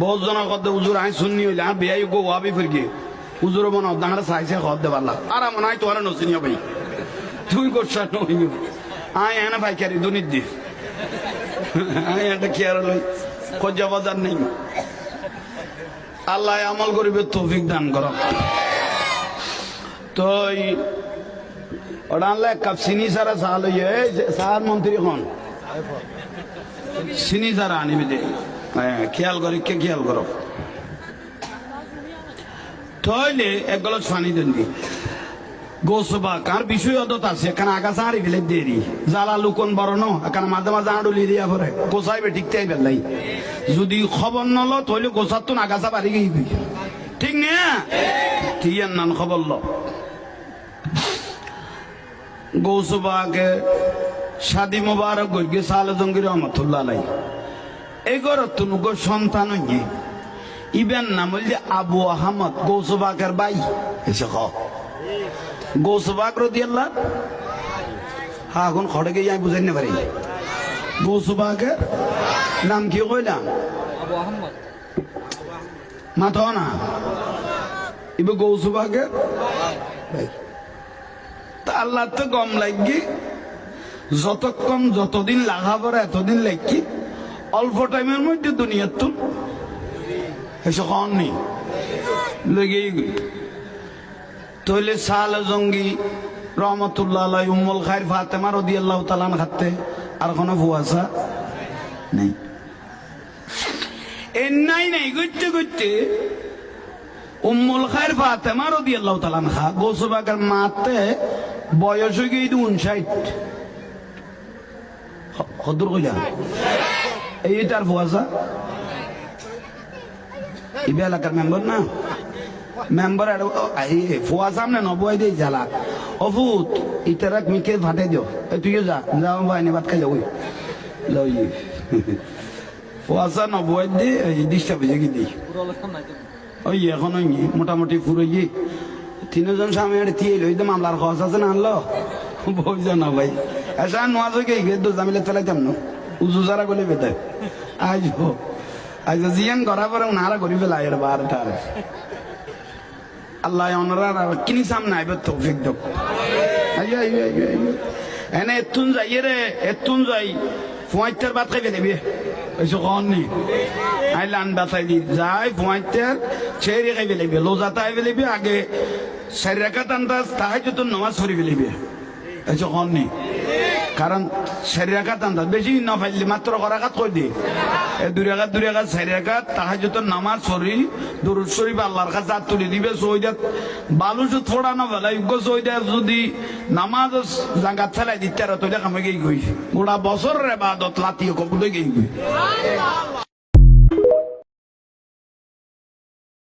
বহুত জনের কথা উজুর আই শুননি হইলে আর বিয়াই গো ওয়াবি ফিরগে উজুর মনে দাঁড়া চাইছে খদ দে পারলা আর মনে হয় তোরা নচিনি ভাই তুই করছা নই আয় এনে ভাই কারি দুনিত দি আয় এটা কি আর লই খোঁজা বাজার নেই আল্লাহ আমল করিবে তৌফিক দান করো তো ওটা আনলে এক কাপ চিনি সারা চা লইয়ে চার মন্ত্রী হন চিনি সারা আনিবি দে খেয়াল করি কে খেয়াল করো তাইলে এক গলাস পানি দেন দি গোসবা কার বিষয় অদত আছে এখানে আগাছা হারি ফেলে দেরি জ্বালা লুকন বড় ন এখানে মাঝে মাঝে আঁড়ুলি দিয়া পরে গোসাইবে ঠিক তাই বেলাই যদি খবর নল তাহলে গোসার তো আগাছা বাড়ি গেবি ঠিক না ঠিক নান খবর ল গৌসবাকে শাদি মোবারক গিয়ে সালে জঙ্গির রহমতুল্লাহ আলাই এই ঘরত তুনুগো সন্তান হইয়ে ইবেন নাম হইলে আবু আহমদ গৌসবাকের ভাই এসে খ গৌসবাক রাদিয়াল্লাহ হ্যাঁ এখন খড়ে গিয়ে আমি বুঝাই না পারি গৌসবাকের নাম কি কইলাম আবু আহমদ মাথা না ইবে গৌসবাকের ভাই তা আল্লাহ তো গম লাগি যতক্ষণ যতদিন লাগাবার এতদিন লাগি অল্প টাইমের মধ্যে দুনিয়ার তো এসে কন নেই লেগেই তৈলে সাল জঙ্গি রহমতুল্লাহ আলাই উম্মুল খায়ের ফাতেমা রাদিয়াল্লাহু তাআলা খাতে আর কোনো ফুয়াশা নেই নাই নাই করতে করতে উম্মুল খায়ের ফাতেমা রাদিয়াল্লাহু তাআলা খা গোসবাকের মাতে বয়স হয়ে গিয়ে 59 কদর কইলা এইটার ফুয়াশা ইবে এলাকার মেম্বার না মেম্বার ফুয়া সামনে নবুয়াই দিয়ে জ্বালা অফুত ইতারাক মিকে ফাটে দিও তুইও যা যাও ভাই ভাত খাই যাবো লই ফুয়াশা নবুয়াই দিয়ে ডিস্টার্ব হয়ে গিয়ে দিই ওই এখন ওই মোটামুটি পুরো গিয়ে তিনজন স্বামী তিয়ে লই তো মামলার খরচ আছে না আনলো বইজন না ভাই এসা নোয়া থেকে দু জামিলে ফেলাইতাম না উজু যারা গলে বেতায় আজ আজ জিয়ান করা পরে উনারা করি ফেলাই আর বারটার আল্লাহ ওনারা কিনি সামনে আইবে তৌফিক দেব এনে এতুন যাই রে এতুন যাই ফুয়াইটার ভাত খাইবে দেবে এসো কন নি আইলান বাতাই দি যাই ফুয়াইটার ছেড়ে খাইবে লাগবে লোজাতা আইবে লাগবে আগে 4 রাকাত আন্দাজ তাহাজ্জুদ নামাজ পড়িবে লাগবে এসো কন নি কারণ 4 রাকাত আন্দাজ বেশি না পাইলে মাত্র রাকাত কই দি 2 রাকাত 4 রাকাত তাহাজ্জুদ নামাজ পড়ি দুরূদ শরীফ আল্লাহর কাছে হাত তুলে দিবে সৈয়দ বালুস থোড়ানো বেলা ইগো সৈয়দ যদি নামাজ জাঙ্গাত ফেলাই দিতে আর তো দেখা মে গই গোটা বছরের ইবাদত লাতিয়ে কবুলে গই